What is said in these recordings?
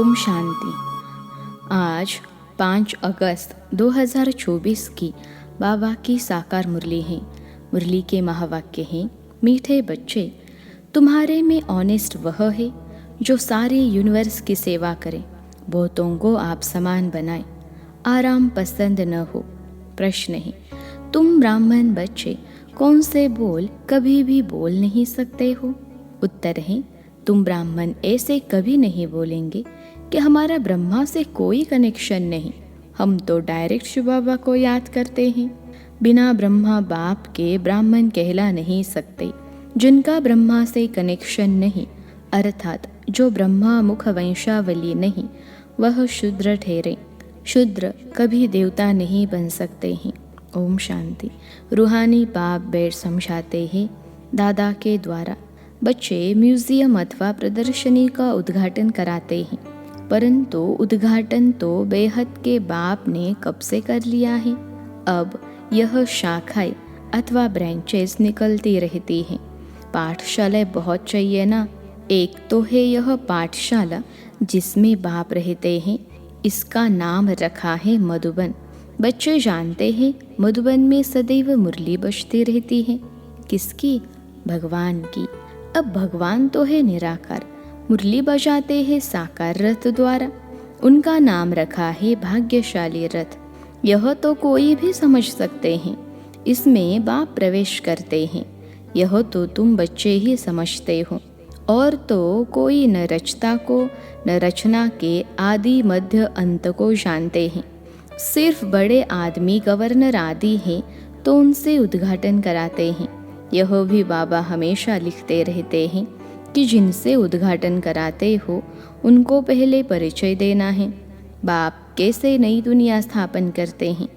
ओम शांति। आज 5 अगस्त 2024 की बाबा की साकार मुरली है। मुरली के महावाक्य हैं, मीठे बच्चे, तुम्हारे में ऑनेस्ट वह है जो सारे यूनिवर्स की सेवा करे, बहुतों को आप समान बनाए, आराम पसंद न हो। प्रश्न है, तुम ब्राह्मण बच्चे कौन से बोल कभी भी बोल नहीं सकते हो? उत्तर है, तुम ब्राह्मण ऐसे कभी नहीं बोलेंगे कि हमारा ब्रह्मा से कोई कनेक्शन नहीं, हम तो डायरेक्ट शिव बाबा को याद करते हैं। बिना ब्रह्मा बाप के ब्राह्मण कहला नहीं सकते। जिनका ब्रह्मा से कनेक्शन नहीं, अर्थात जो ब्रह्मा मुख वंशावली नहीं, वह शूद्र ठहरे। शूद्र कभी देवता नहीं बन सकते हैं। ओम शांति। रूहानी बाप बैठ समझाते हैं दादा के द्वारा। बच्चे म्यूजियम अथवा प्रदर्शनी का उद्घाटन कराते हैं, परंतु उद्घाटन तो बेहद के बाप ने कब से कर लिया है। अब यह शाखाएं अथवा ब्रांचेस निकलती रहती हैं। पाठशालाएं बहुत चाहिए ना। एक तो है यह पाठशाला जिसमें बाप रहते हैं, इसका नाम रखा है मधुबन। बच्चे जानते हैं मधुबन में सदैव मुरली बजती रहती है। किसकी? भगवान की। अब भगवान तो है निराकार, मुरली बजाते हैं साकार रथ द्वारा। उनका नाम रखा है भाग्यशाली रथ। यह तो कोई भी समझ सकते हैं, इसमें बाप प्रवेश करते हैं। यह तो तुम बच्चे ही समझते हो, और तो कोई न रचता को न रचना के आदि मध्य अंत को जानते हैं। सिर्फ बड़े आदमी गवर्नर आदि हैं तो उनसे उद्घाटन कराते हैं। यह भी बाबा हमेशा लिखते रहते हैं कि जिनसे उद्घाटन कराते हो उनको पहले परिचय देना है। बाप कैसे नई दुनिया स्थापन करते हैं,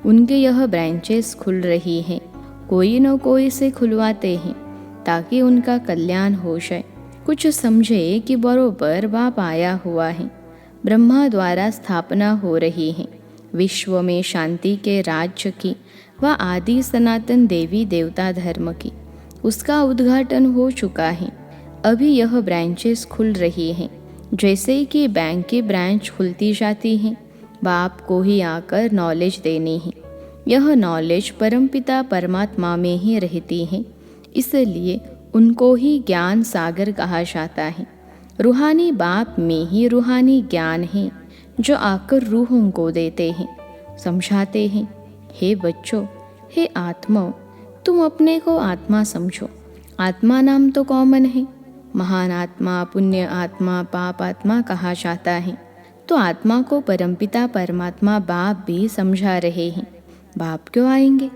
उनके यह ब्रांचेस खुल रही हैं, कोई न कोई से खुलवाते हैं ताकि उनका कल्याण हो जाए। कुछ समझे कि बरोबर बाप आया हुआ है। ब्रह्मा द्वारा स्थापना हो रही है विश्व में शांति के राज्य की व आदि सनातन देवी देवता धर्म की। उसका उद्घाटन हो चुका है। अभी यह ब्रांचेस खुल रही हैं, जैसे कि बैंक की ब्रांच खुलती जाती हैं। बाप को ही आकर नॉलेज देनी है। यह नॉलेज परमपिता परमात्मा में ही रहती है, इसलिए उनको ही ज्ञान सागर कहा जाता है। रूहानी बाप में ही रूहानी ज्ञान है जो आकर रूहों को देते हैं, समझाते हैं। हे बच्चों, हे आत्माओं, तुम अपने को आत्मा समझो। आत्मा नाम तो कॉमन है। महान आत्मा, पुण्य आत्मा, पाप आत्मा कहा जाता है। तो आत्मा को परमपिता परमात्मा बाप भी समझा रहे हैं। बाप क्यों आएंगे?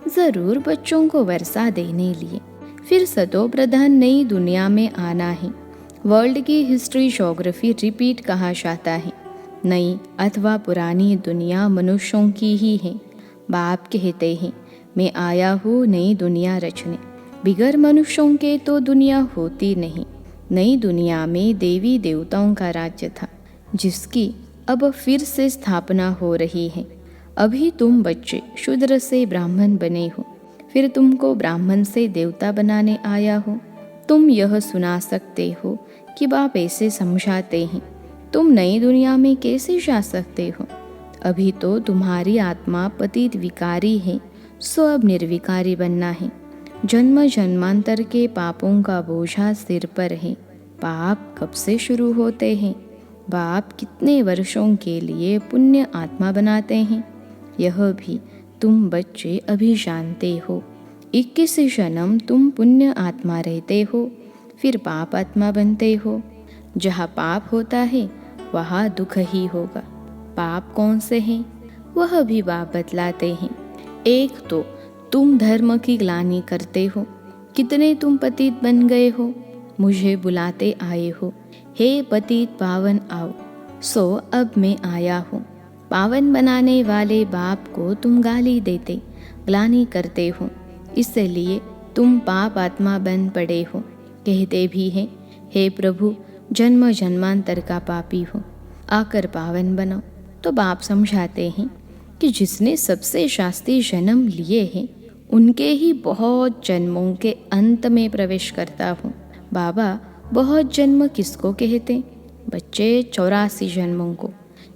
जरूर बच्चों को वर्षा देने लिए। फिर सतो प्रधान नई दुनिया में आना है। वर्ल्ड की हिस्ट्री ज्योग्राफी रिपीट कहा जाता है। नई अथवा पुरानी दुनिया मनुष्यों की ही है। बाप कहते हैं, मैं आया हूँ नई दुनिया रचने। बिगर मनुष्यों के तो दुनिया होती नहीं। नई दुनिया में देवी देवताओं का राज्य था, जिसकी अब फिर से स्थापना हो रही है। अभी तुम बच्चे शूद्र से ब्राह्मण बने हो, फिर तुमको ब्राह्मण से देवता बनाने आया हो। तुम यह सुना सकते हो कि बाप ऐसे समझाते हैं। तुम नई दुनिया में कैसे जा सकते हो? अभी तो तुम्हारी आत्मा पतित विकारी है, सो अब निर्विकारी बनना है। जन्म जन्मांतर के पापों का बोझा सिर पर है। पाप कब से शुरू होते हैं? बाप कितने वर्षों के लिए पुण्य आत्मा बनाते हैं, यह भी तुम बच्चे अभी जानते हो। 21 जन्म तुम पुण्य आत्मा रहते हो, फिर पाप आत्मा बनते हो। जहाँ पाप होता है वहाँ दुख ही होगा। पाप कौन से हैं, वह भी बाप बतलाते हैं। एक तो तुम धर्म की ग्लानि करते हो। कितने तुम पतित बन गए हो, मुझे बुलाते आए हो, हे पतित पावन आओ। सो अब मैं आया हूँ। पावन बनाने वाले बाप को तुम गाली देते, ग्लानि करते हो, इसलिए तुम पाप आत्मा बन पड़े हो। कहते भी हैं, हे प्रभु, जन्म जन्मांतर का पापी हो, आकर पावन बनो। तो बाप समझाते हैं कि जिसने सबसे शास्त्री जन्म लिए हैं, उनके ही बहुत जन्मों के अंत में प्रवेश करता हूँ। बाबा बहुत जन्म किसको कहते? बच्चे 84 जन्मों को,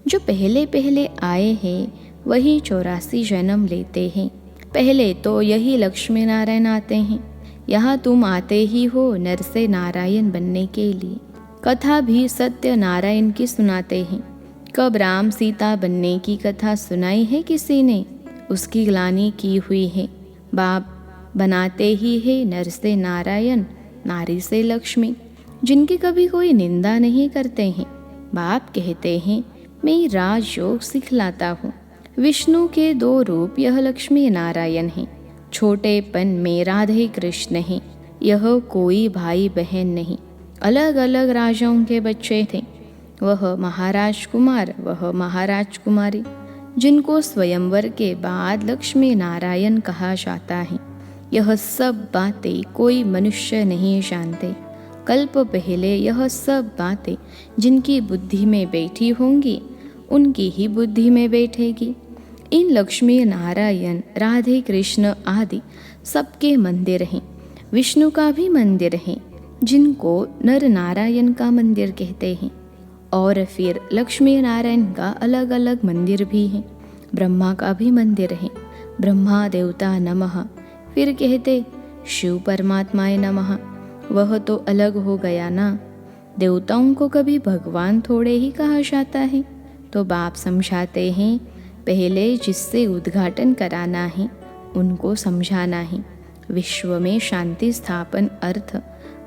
जो पहले पहले आए हैं वही 84 जन्म लेते हैं। पहले तो यही लक्ष्मी नारायण आते हैं। यहाँ तुम आते ही हो नर से नारायण बनने के लिए। कथा भी सत्य नारायण की सुनाते हैं। कब राम सीता बनने की कथा सुनाई है किसी ने? उसकी ग्लानि की हुई है। बाप बनाते ही है नर से नारायण, नारी से लक्ष्मी, जिनकी कभी कोई निंदा नहीं करते हैं। बाप कहते हैं मैं राजयोग सिखलाता हूँ। विष्णु के 2 रूप यह लक्ष्मी नारायण हैं। छोटेपन में राधे कृष्ण हैं। यह कोई भाई बहन नहीं, अलग अलग राजाओं के बच्चे थे। वह महाराज कुमार, वह महाराज कुमारी, जिनको स्वयंवर के बाद लक्ष्मी नारायण कहा जाता है। यह सब बातें कोई मनुष्य नहीं जानते। कल्प पहले यह सब बातें जिनकी बुद्धि में बैठी होंगी उनकी ही बुद्धि में बैठेगी। इन लक्ष्मी नारायण, राधे कृष्ण आदि सबके मंदिर हैं। विष्णु का भी मंदिर है, जिनको नर नारायण का मंदिर कहते हैं। और फिर लक्ष्मी नारायण का अलग अलग मंदिर भी है। ब्रह्मा का भी मंदिर है। ब्रह्मा देवता नमः। फिर कहते शिव परमात्माए नमः। वह तो अलग हो गया ना। देवताओं को कभी भगवान थोड़े ही कहा जाता है। तो बाप समझाते हैं पहले जिससे उद्घाटन कराना है उनको समझाना है। विश्व में शांति स्थापन अर्थ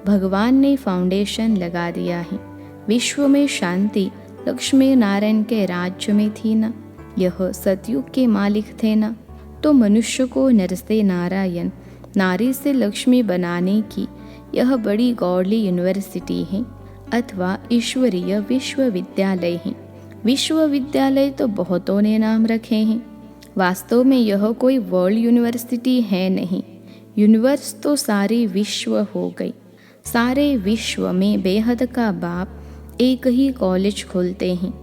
भगवान ने फाउंडेशन लगा दिया है। विश्व में शांति लक्ष्मी नारायण के राज्य में थी ना। यह सतयुग के मालिक थे ना। तो मनुष्य को नर से नारायण, नारी से लक्ष्मी बनाने की यह बड़ी गॉडली यूनिवर्सिटी है अथवा ईश्वरीय विश्वविद्यालय है। विश्वविद्यालय तो बहुतों ने नाम रखे हैं। वास्तव में यह कोई वर्ल्ड यूनिवर्सिटी है नहीं। यूनिवर्स तो सारी विश्व हो गई। सारे विश्व में बेहद का बाप एक ही कॉलेज खोलते हैं।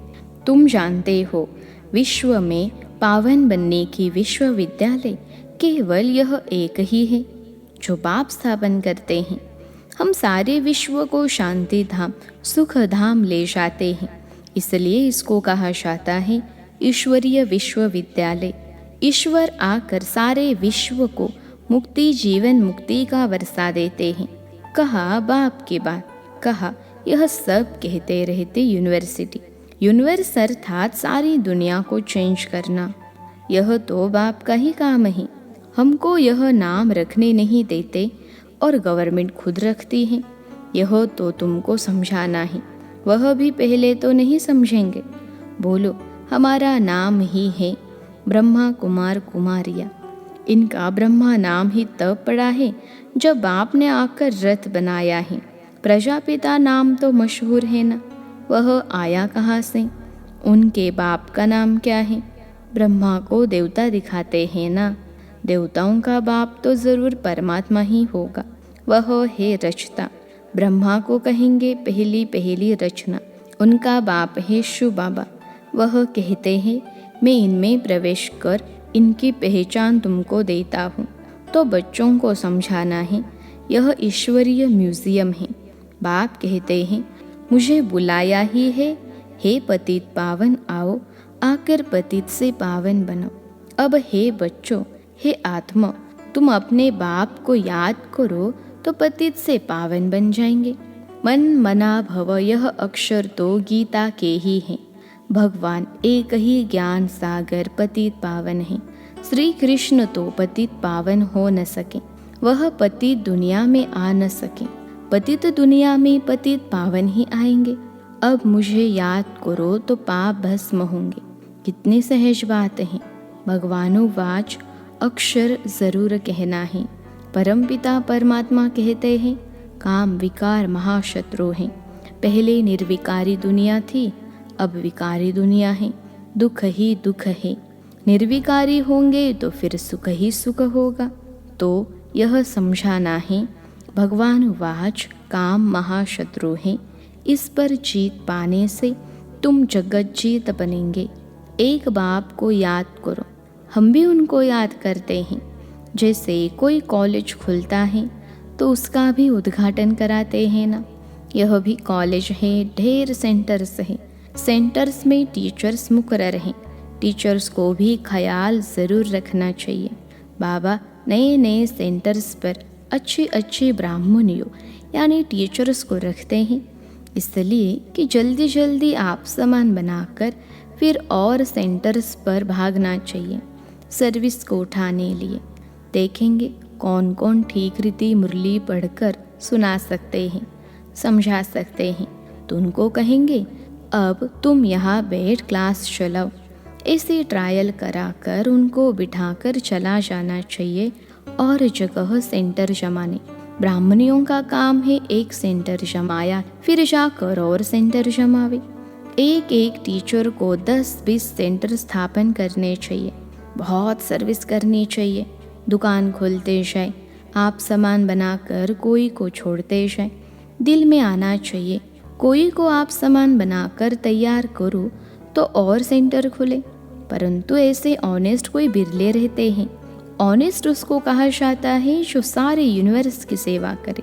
तुम जानते हो विश्व में पावन बनने की विश्वविद्यालय केवल यह एक ही है जो बाप स्थापन करते हैं। हम सारे विश्व को शांति धाम, सुख धाम ले जाते हैं। इसलिए इसको कहा जाता है ईश्वरीय विश्वविद्यालय। ईश्वर आकर सारे विश्व को मुक्ति, जीवन मुक्ति का वर्षा देते हैं। कहा बाप की बात, कहा यह सब कहते रहते यूनिवर्सिटी। यूनिवर्स अर्थात सारी दुनिया को चेंज करना। यह तो बाप का ही काम है। हमको यह नाम रखने नहीं देते और गवर्नमेंट खुद रखती है। यह तो तुमको समझाना है। वह भी पहले तो नहीं समझेंगे। बोलो हमारा नाम ही है ब्रह्मा कुमार कुमारिया। इनका ब्रह्मा नाम ही तब पड़ा है जब बाप ने आकर रथ बनाया है। प्रजापिता नाम तो मशहूर है ना। वह आया कहाँ से? उनके बाप का नाम क्या है? ब्रह्मा को देवता दिखाते हैं ना। देवताओं का बाप तो ज़रूर परमात्मा ही होगा। वह है रचता। ब्रह्मा को कहेंगे पहली पहली रचना। उनका बाप है शिव बाबा। वह कहते हैं मैं इनमें प्रवेश कर इनकी पहचान तुमको देता हूँ। तो बच्चों को समझाना है यह ईश्वरीय म्यूजियम है। बाप कहते हैं मुझे बुलाया ही है, हे पतित पावन आओ, आकर पतित से पावन बनो। अब हे बच्चों, हे आत्मा, तुम अपने बाप को याद करो तो पतित से पावन बन जाएंगे। मन मना भव यह अक्षर तो गीता के ही हैं। भगवान एक ही ज्ञान सागर पतित पावन है। श्री कृष्ण तो पतित पावन हो न सके। वह पतित दुनिया में आ न सके। पतित दुनिया में पतित पावन ही आएंगे। अब मुझे याद करो तो पाप भस्म होंगे। कितनी सहज बात है। भगवानुवाच अक्षर जरूर कहना है। परमपिता परमात्मा कहते हैं काम विकार महाशत्रु हैं। पहले निर्विकारी दुनिया थी, अब विकारी दुनिया है। दुख ही दुख है। निर्विकारी होंगे तो फिर सुख ही सुख होगा। तो यह समझाना है भगवानुवाच काम महाशत्रु हैं। इस पर जीत पाने से तुम जगत जीत बनेंगे। एक बाप को याद करो। हम भी उनको याद करते हैं। जैसे कोई कॉलेज खुलता है तो उसका भी उद्घाटन कराते हैं ना। यह भी कॉलेज है, ढेर सेंटर्स हैं। सेंटर्स में टीचर्स मुकर्रर हैं। टीचर्स को भी ख्याल ज़रूर रखना चाहिए। बाबा नए नए सेंटर्स पर अच्छे अच्छे ब्राह्मणियों यानी टीचर्स को रखते हैं, इसलिए कि जल्दी जल्दी आप सामान बनाकर फिर और सेंटर्स पर भागना चाहिए सर्विस को उठाने लिए। देखेंगे कौन कौन ठीक रीति मुरली पढ़कर सुना सकते हैं, समझा सकते हैं, तो उनको कहेंगे अब तुम यहाँ बैठ क्लास चलाओ। ऐसे ट्रायल कराकर उनको बिठाकर चला जाना चाहिए और जगह सेंटर जमाने। ब्राह्मणियों का काम है एक सेंटर जमाया फिर जाकर और सेंटर जमावे। एक एक टीचर को 10-20 सेंटर स्थापन करने चाहिए। बहुत सर्विस करनी चाहिए। दुकान खोलते जाए, आप सामान बनाकर कोई को छोड़ते जाए। दिल में आना चाहिए कोई को आप सामान बनाकर तैयार करो तो और सेंटर खुले। परंतु ऐसे ऑनेस्ट कोई बिरले रहते हैं। ऑनेस्ट उसको कहा जाता है जो सारे यूनिवर्स की सेवा करे।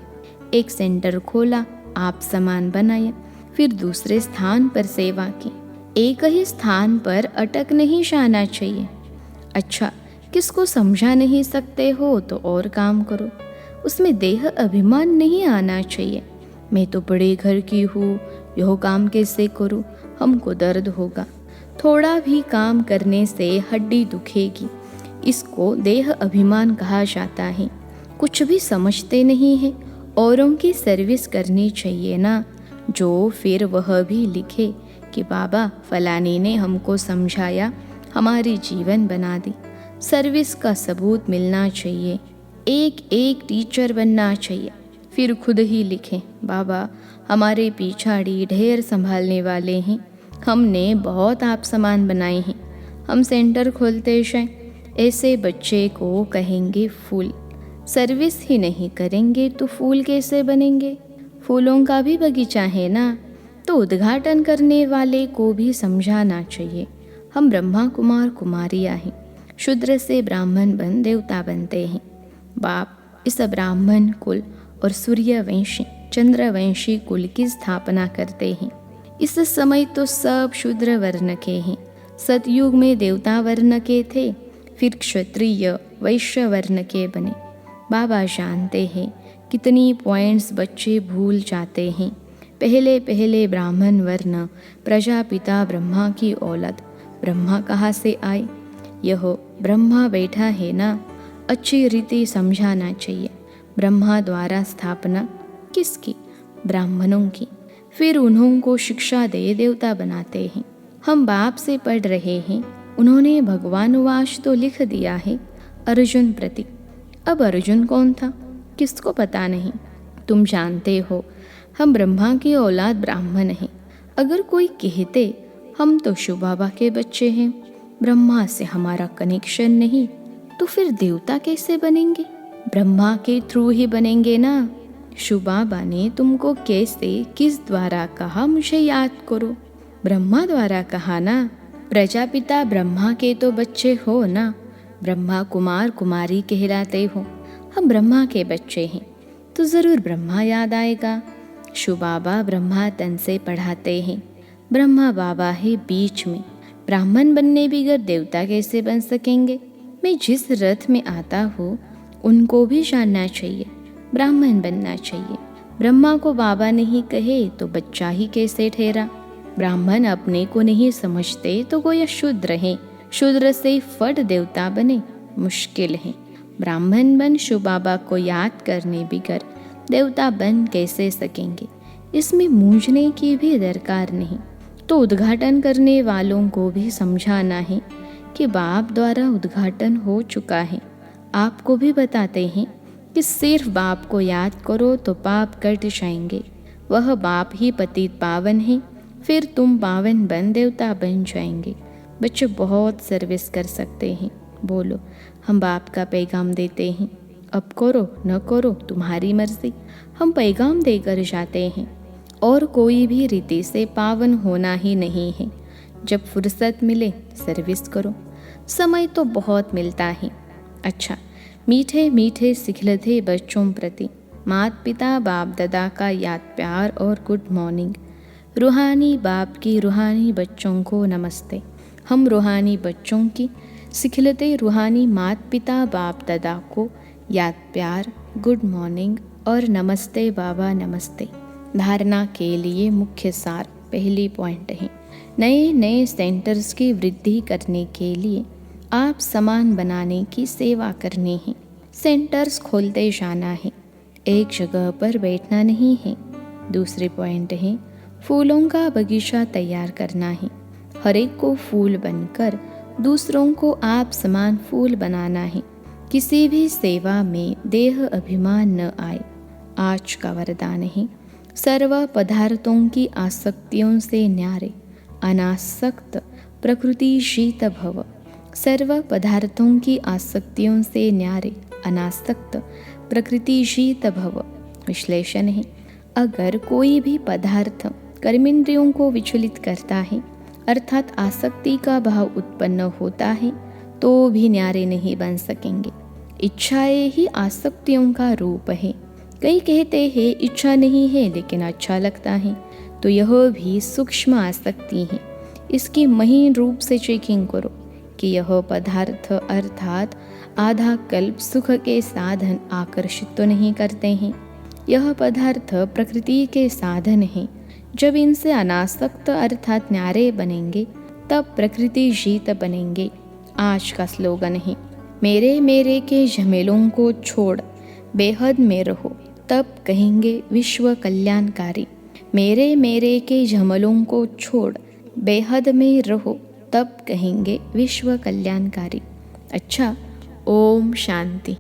एक सेंटर खोला, आप सामान बनाया, फिर दूसरे स्थान पर सेवा की। एक ही स्थान पर अटक नहीं जाना चाहिए। अच्छा, किसको समझा नहीं सकते हो तो और काम करो। उसमें देह अभिमान नहीं आना चाहिए। मैं तो बड़े घर की हूँ, यह काम कैसे करूँ, हमको दर्द होगा। थोड़ा भी काम करने से हड्डी दुखेगी। इसको देह अभिमान कहा जाता है। कुछ भी समझते नहीं है। औरों की सर्विस करनी चाहिए ना, जो फिर वह भी लिखे कि बाबा फलानी ने हमको समझाया, हमारी जीवन बना दी। सर्विस का सबूत मिलना चाहिए। एक एक टीचर बनना चाहिए। फिर खुद ही लिखें, बाबा हमारे पिछाड़ी ढेर संभालने वाले हैं, हमने बहुत आप सामान बनाए हैं, हम सेंटर खोलते जाएं। ऐसे बच्चे को कहेंगे फूल। सर्विस ही नहीं करेंगे तो फूल कैसे बनेंगे। फूलों का भी बगीचा है ना, तो उद्घाटन करने वाले को भी समझाना चाहिए। हम ब्रह्मा कुमार कुमारियाँ हैं, शूद्र से ब्राह्मण बन देवता बनते हैं। बाप इस ब्राह्मण कुल और सूर्यवंशी चंद्रवंशी कुल की स्थापना करते हैं। इस समय तो सब शूद्र वर्ण के हैं। सतयुग में देवता वर्ण के थे, फिर क्षत्रिय वैश्य वर्ण के बने। बाबा जानते हैं कितनी पॉइंट्स बच्चे भूल जाते हैं। पहले पहले ब्राह्मण वर्ण प्रजापिता ब्रह्मा की औलाद। ब्रह्मा कहाँ से आए, यह ब्रह्मा बैठा है ना, अच्छी रीति समझाना चाहिए। ब्रह्मा द्वारा स्थापना किसकी, ब्राह्मणों की। फिर उन्हों को शिक्षा दे देवता बनाते हैं। हम बाप से पढ़ रहे हैं, उन्होंने भगवानुवाच तो लिख दिया है अर्जुन प्रति। अब अर्जुन कौन था, किसको पता नहीं। तुम जानते हो हम ब्रह्मा की औलाद ब्राह्मण हैं। अगर कोई कहते हम तो शिव बाबा के बच्चे हैं, ब्रह्मा से हमारा कनेक्शन नहीं, तो फिर देवता कैसे बनेंगे। ब्रह्मा के थ्रू ही बनेंगे ना। शिव बाबा ने तुमको कैसे किस द्वारा कहा, मुझे याद करो। ब्रह्मा द्वारा कहा ना। प्रजापिता ब्रह्मा के तो बच्चे हो ना, ब्रह्मा कुमार कुमारी कहलाते हो। हम ब्रह्मा के बच्चे हैं तो ज़रूर ब्रह्मा याद आएगा। शिव बाबा ब्रह्मा तन से पढ़ाते हैं। ब्रह्मा बाबा है बीच में। ब्राह्मण बनने बगैर देवता कैसे बन सकेंगे। मैं जिस रथ में आता हूँ उनको भी जानना चाहिए, ब्राह्मण बनना चाहिए। ब्रह्मा को बाबा नहीं कहे तो बच्चा ही कैसे ठहरा। ब्राह्मण अपने को नहीं समझते तो कोई शूद्र है, शूद्र से फट देवता बने, मुश्किल है। ब्राह्मण बन शिव बाबा को याद करने बगैर देवता बन कैसे सकेंगे। इसमें मूंझने की भी दरकार नहीं। तो उद्घाटन करने वालों को भी समझाना है कि बाप द्वारा उद्घाटन हो चुका है। आपको भी बताते हैं कि सिर्फ बाप को याद करो तो पाप कट जाएंगे। वह बाप ही पतित पावन है, फिर तुम पावन बन देवता बन जाएंगे। बच्चे बहुत सर्विस कर सकते हैं। बोलो, हम बाप का पैगाम देते हैं, अब करो न करो तुम्हारी मर्जी। हम पैगाम देकर जाते हैं और कोई भी रीति से पावन होना ही नहीं है। जब फुर्सत मिले सर्विस करो, समय तो बहुत मिलता है। अच्छा, मीठे मीठे सिखलते बच्चों प्रति माता पिता बाप दादा का याद प्यार और गुड मॉर्निंग। रूहानी बाप की रूहानी बच्चों को नमस्ते। हम रूहानी बच्चों की सिखलते रूहानी माता पिता बाप दादा को याद प्यार, गुड मॉर्निंग और नमस्ते बाबा नमस्ते। धारणा के लिए मुख्य सार पहली पॉइंट है, नए नए सेंटर्स की वृद्धि करने के लिए आप सामान बनाने की सेवा करनी है। सेंटर्स खोलते जाना है, एक जगह पर बैठना नहीं है। दूसरे पॉइंट है, फूलों का बगीचा तैयार करना है। हर एक को फूल बनकर दूसरों को आप समान फूल बनाना है। किसी भी सेवा में देह अभिमान न आए। आज का वरदान है, सर्व पदार्थों की आसक्तियों से न्यारे अनासक्त प्रकृति शीत भव। सर्व पदार्थों की आसक्तियों से न्यारे अनासक्त प्रकृति शीत भव। विश्लेषण है, अगर कोई भी पदार्थ कर्मेंद्रियों को विचलित करता है अर्थात आसक्ति का भाव उत्पन्न होता है तो भी न्यारे नहीं बन सकेंगे। इच्छाएं ही आसक्तियों का रूप है। कई कहते हैं इच्छा नहीं है लेकिन अच्छा लगता है, तो यह भी सूक्ष्म आसक्ति है। इसकी महीन रूप से चेकिंग करो कि यह पदार्थ अर्थात आधा कल्प सुख के साधन आकर्षित तो नहीं करते हैं। यह पदार्थ प्रकृति के साधन हैं। जब इनसे अनासक्त अर्थात न्यारे बनेंगे तब प्रकृति जीत बनेंगे। आज का स्लोगन है, मेरे मेरे के झमेलों को छोड़ बेहद में रहो तब कहेंगे विश्व कल्याणकारी। मेरे मेरे के झमेलों को छोड़ बेहद में रहो तब कहेंगे विश्व कल्याणकारी। अच्छा, ओम शांति।